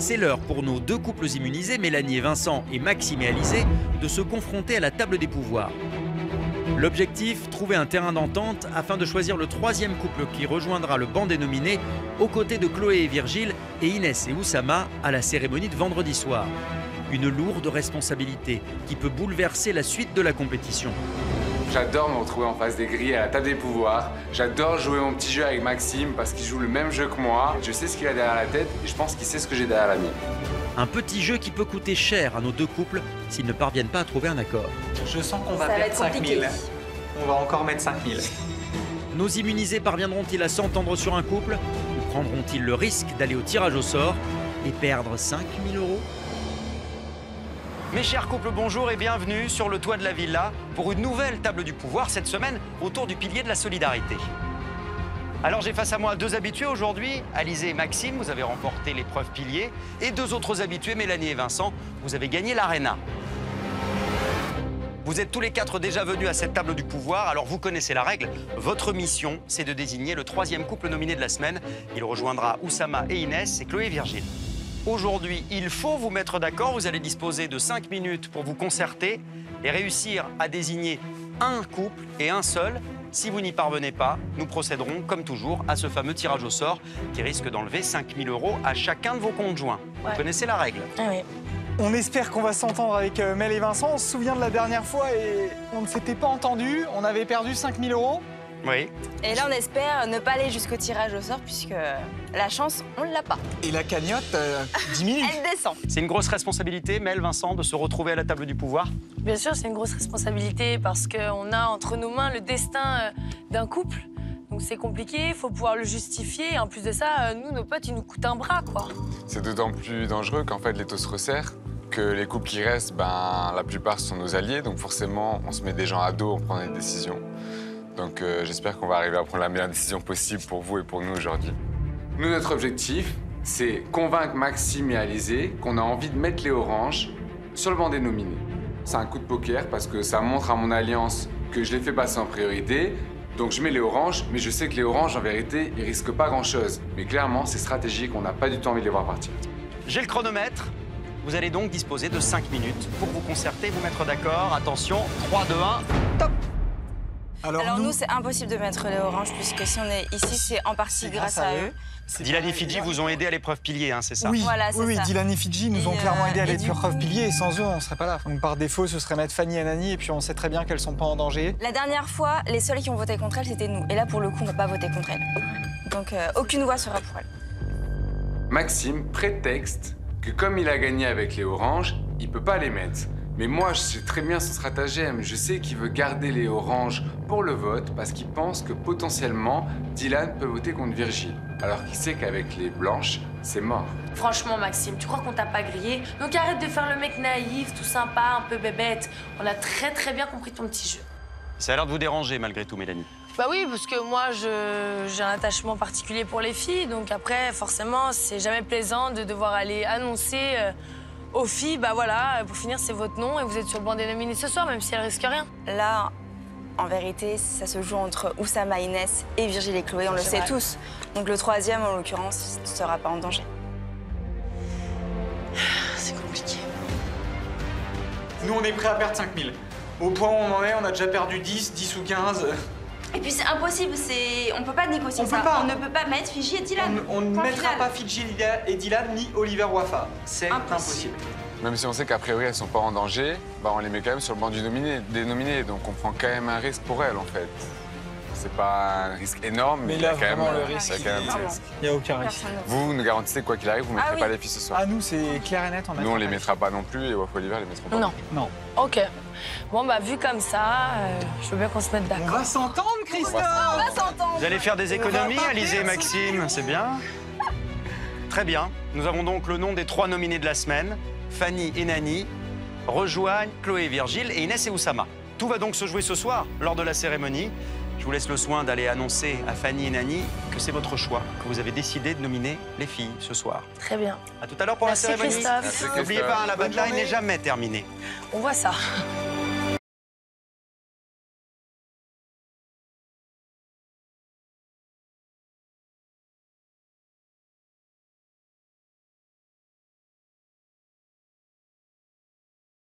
C'est l'heure pour nos deux couples immunisés, Mélanie et Vincent et Maxime et Alizé, de se confronter à la table des pouvoirs. L'objectif, trouver un terrain d'entente afin de choisir le troisième couple qui rejoindra le banc des nominés aux côtés de Chloé et Virgile et Inès et Oussama à la cérémonie de vendredi soir. Une lourde responsabilité qui peut bouleverser la suite de la compétition. J'adore me retrouver en face des grilles à la table des pouvoirs. J'adore jouer mon petit jeu avec Maxime parce qu'il joue le même jeu que moi. Je sais ce qu'il a derrière la tête et je pense qu'il sait ce que j'ai derrière la mienne. Un petit jeu qui peut coûter cher à nos deux couples s'ils ne parviennent pas à trouver un accord. Je sens qu'on va perdre 5000. On va encore mettre 5000. Nos immunisés parviendront-ils à s'entendre sur un couple ou prendront-ils le risque d'aller au tirage au sort et perdre 5000 €? Mes chers couples, bonjour et bienvenue sur le toit de la villa pour une nouvelle table du pouvoir cette semaine autour du pilier de la solidarité. Alors j'ai face à moi deux habitués aujourd'hui, Alizé et Maxime, vous avez remporté l'épreuve pilier, et deux autres habitués, Mélanie et Vincent, vous avez gagné l'arena. Vous êtes tous les quatre déjà venus à cette table du pouvoir, alors vous connaissez la règle. Votre mission, c'est de désigner le troisième couple nominé de la semaine. Il rejoindra Oussama et Inès et Chloé et Virgile. Aujourd'hui, il faut vous mettre d'accord. Vous allez disposer de 5 minutes pour vous concerter et réussir à désigner un couple et un seul. Si vous n'y parvenez pas, nous procéderons, comme toujours, à ce fameux tirage au sort qui risque d'enlever 5000 € à chacun de vos conjoints. Ouais. Vous connaissez la règle. Ah oui. On espère qu'on va s'entendre avec Mel et Vincent. On se souvient de la dernière fois et on ne s'était pas entendu. On avait perdu 5000 €. Oui. Et là, on espère ne pas aller jusqu'au tirage au sort puisque la chance, on ne l'a pas. Et la cagnotte diminue. Elle descend. C'est une grosse responsabilité, Mel, Vincent, de se retrouver à la table du pouvoir. Bien sûr, c'est une grosse responsabilité parce qu'on a entre nos mains le destin d'un couple. Donc c'est compliqué, il faut pouvoir le justifier. Et en plus de ça, nous, nos potes, ils nous coûtent un bras, quoi. C'est d'autant plus dangereux qu'en fait les taux se resserrent, que les couples qui restent, la plupart sont nos alliés, donc forcément on se met des gens à dos, on prend des décisions. Donc j'espère qu'on va arriver à prendre la meilleure décision possible pour vous et pour nous aujourd'hui. Nous, notre objectif, c'est convaincre Maxime et Alizé qu'on a envie de mettre les oranges sur le banc des nominés. C'est un coup de poker parce que ça montre à mon alliance que je les fais passer en priorité. Donc je mets les oranges, mais je sais que les oranges, en vérité, ils risquent pas grand-chose. Mais clairement, c'est stratégique, on n'a pas du tout envie de les voir partir. J'ai le chronomètre. Vous allez donc disposer de 5 minutes pour vous concerter, vous mettre d'accord. Attention, 3, 2, 1, top! Alors nous, c'est impossible de mettre les oranges puisque si on est ici, c'est en partie grâce à eux. Dylan et Fidji vous ont aidé à l'épreuve pilier, hein, c'est ça? Oui, voilà, oui, ça. Dylan et Fidji nous ont clairement aidé à l'épreuve pilier et sans eux, on ne serait pas là. Donc par défaut, ce serait mettre Fanny et Nani et puis on sait très bien qu'elles ne sont pas en danger. La dernière fois, les seuls qui ont voté contre elle, c'était nous. Et là, pour le coup, on ne va pas voter contre elle. Donc aucune voix sera pour elle. Maxime prétexte que comme il a gagné avec les oranges, il peut pas les mettre. Mais moi, je sais très bien son stratagème. Je sais qu'il veut garder les oranges pour le vote parce qu'il pense que potentiellement, Dylan peut voter contre Virgile. Alors qu'il sait qu'avec les blanches, c'est mort. Franchement, Maxime, tu crois qu'on t'a pas grillé? Donc arrête de faire le mec naïf, tout sympa, un peu bébête. On a très bien compris ton petit jeu. Ça a l'air de vous déranger malgré tout, Mélanie. Bah oui, parce que moi, j'ai un attachement particulier pour les filles. Donc après, forcément, c'est jamais plaisant de devoir aller annoncer aux filles, bah voilà, pour finir, c'est votre nom et vous êtes sur le banc des nominés ce soir, même si elles risquent rien. Là, en vérité, ça se joue entre Oussama, Inès et Virgile et Chloé, on le sait tous. Donc le troisième, en l'occurrence, ne sera pas en danger. C'est compliqué. Nous, on est prêts à perdre 5000. Au point où on en est, on a déjà perdu 10 ou 15. Et puis c'est impossible, on peut pas négocier ça. On ne peut pas mettre Fidji et Dylan. On ne mettra pas Fidji et Dylan ni Oliver Wafa. C'est impossible. Même si on sait qu'a priori elles sont pas en danger, on les met quand même sur le banc des nominés, donc on prend quand même un risque pour elles en fait. C'est pas un risque énorme, mais il y a quand même le risque. Il n'y a aucun risque. Vous nous garantissez quoi qu'il arrive, vous ne mettrez pas les filles ce soir. Ah nous, c'est clair et net. Nous, on les mettra pas non plus et Waf Oliver les mettront pas. Non. Ok. Bon, bah, vu comme ça, je veux bien qu'on se mette d'accord. On va s'entendre, Christophe. On va s'entendre. Vous allez faire des économies, Alizé et Maxime, c'est bien? Très bien. Nous avons donc le nom des 3 nominés de la semaine. Fanny et Nani rejoignent Chloé et Virgile et Inès et Oussama. Tout va donc se jouer ce soir, lors de la cérémonie. Je vous laisse le soin d'aller annoncer à Fanny et Nani que c'est votre choix, que vous avez décidé de nominer les filles ce soir. Très bien. À tout à l'heure pour Merci, la cérémonie. Christophe. N'oubliez pas, la bataille n'est jamais terminée. On voit ça.